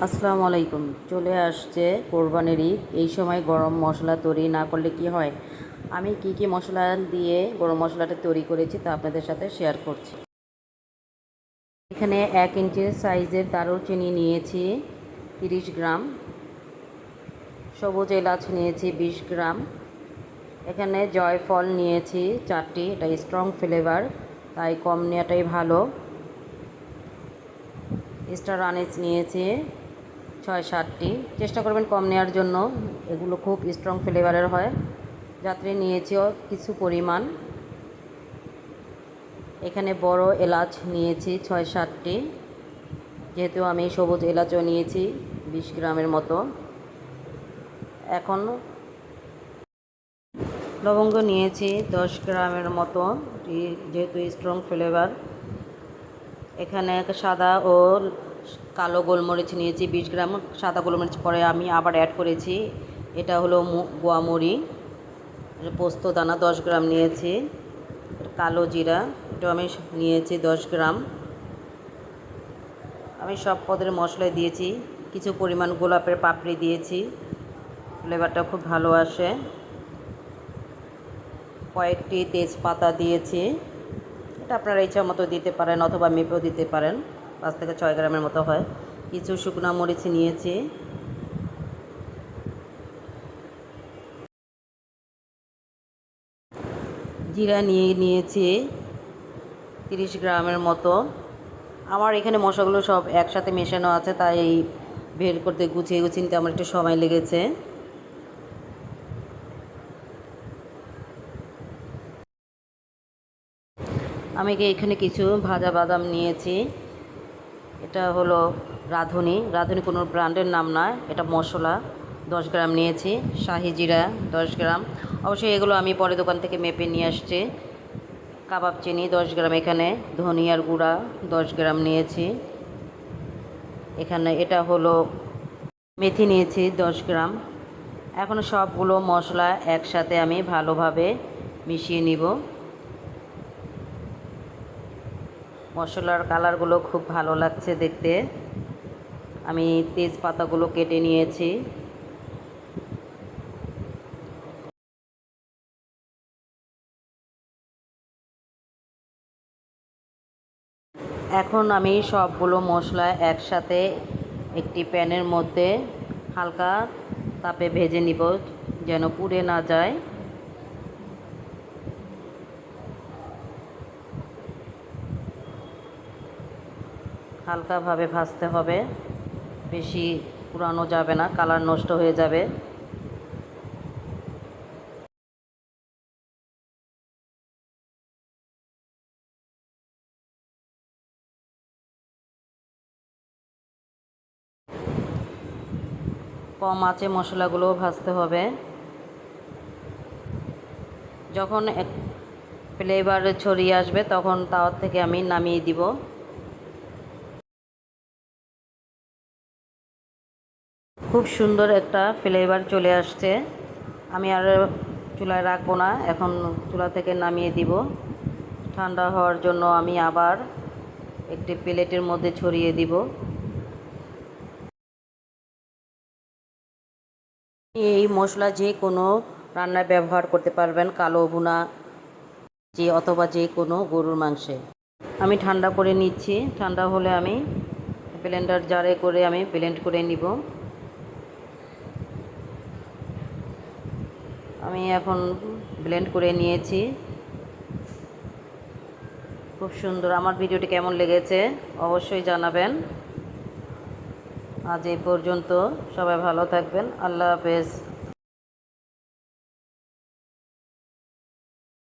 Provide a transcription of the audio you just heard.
আসসালামু আলাইকুম। চলে আসছে কোরবানির ঈদ। এই সময় গরম মশলা তৈরি না করলে কি হয়? আমি কি মশলা দিয়ে গরম মশলাটা তৈরি করেছি তা আপনাদের সাথে শেয়ার করছি। এখানে 1 ইঞ্চি সাইজের দারুচিনি নিয়েছি 30 গ্রাম, সবুজ এলাচ নিয়েছি 20 গ্রাম, এখানে জয়ফল নিয়েছি 4টি। এটা স্ট্রং ফ্লেভার, তাই কম নেওয়াটাই ভালো। স্টার আনিস নিয়েছি 6-7টি। চেষ্টা করবেন কম নেওয়ার জন্য, এগুলো খুব স্ট্রং ফ্লেভারের হয়। যাত্রী নিয়েছিও কিছু পরিমাণ। এখানে বড় এলাচ নিয়েছি 6-7টি, যেহেতু আমি সবুজ এলাচও নিয়েছি 20 গ্রামের মতো। এখন লবঙ্গ নিয়েছি 10 গ্রামের মতো, যেহেতু স্ট্রং ফ্লেভার। এখানে সাদা ও কালো গোলমরিচ নিয়েছি 20 গ্রাম। সাদা গোলমরিচ পরে আমি আবার অ্যাড করেছি। এটা হলো গোয়ামরি। পোস্ত দানা 10 গ্রাম নিয়েছি। কালো জিরা এটা আমি নিয়েছি 10 গ্রাম। আমি সব পদের মশলা দিয়েছি। কিছু পরিমাণ গোলাপের পাপড়ি দিয়েছি, ফ্লেভারটা খুব ভালো আসে। কয়েকটি তেজপাতা দিয়েছি, এটা আপনারা ইচ্ছা মতো দিতে পারেন অথবা মেপেও দিতে পারেন। 5 থেকে 6 গ্রামের মতো হয়। কিছু শুকনো মরিচ নিয়েছি। জিরা নিয়েছি 30 গ্রামের মতো। আমার এখানে মশলাগুলো সব একসাথে মেশানো আছে, তাই বের করতে গুছিয়ে নিতে আমার একটু সময় লেগেছে। আমি এখানে কিছু ভাজা বাদাম নিয়েছি। এটা হলো রাঁধুনি কোনো ব্র্যান্ডের নাম না, এটা মশলা। 10 গ্রাম নিয়েছি। শাহি জিরা 10 গ্রাম। অবশ্যই এগুলো আমি পরে দোকান থেকে মেপে নিয়ে আসছি। কাবাব চিনি 10 গ্রাম। এখানে ধনিয়ার গুঁড়া 10 গ্রাম নিয়েছি। এখানে এটা হলো মেথি নিয়েছি 10 গ্রাম। এখন সবগুলো মশলা একসাথে আমি ভালোভাবে মিশিয়ে নিব। মশলার কালারগুলো খুব ভালো লাগছে দেখতে। আমি তেজপাতাগুলো কেটে নিয়েছি। এখন আমি সবগুলো মশলা একসাথে একটি প্যানের মধ্যে হালকা তাপে ভেজে নিব, যেন পুড়ে না যায়। হালকাভাবে ভাজতে হবে, বেশি পুরানো যাবে না, কালার নষ্ট হয়ে যাবে। কম আঁচে মশলাগুলো ভাজতে হবে। যখন ফ্লেভার ছড়িয়ে আসবে তখন তাওয়ার থেকে আমি নামিয়ে দিব। খুব সুন্দর একটা ফ্লেভার চলে আসছে। আমি আর চুলায় রাখবো না, এখন চুলা থেকে নামিয়ে দিব। ঠান্ডা হওয়ার জন্য আমি আবার একটি প্লেটের মধ্যে ছড়িয়ে দিব। এই মশলা যে কোনো রান্নায় ব্যবহার করতে পারবেন, কালো ভুনা অথবা যে কোনো গরুর মাংসে। আমি ঠান্ডা করে নিচ্ছি। ঠান্ডা হলে আমি ব্লেন্ডার জারে করে আমি ব্লেন্ড করে নিব। আমি এখন ব্লেন্ড করে নিয়েছি। খুব সুন্দর। আমার ভিডিওটি কেমন লেগেছে অবশ্যই জানাবেন। আজ এই পর্যন্ত। সবাই ভালো থাকবেন। আল্লাহ হাফেজ।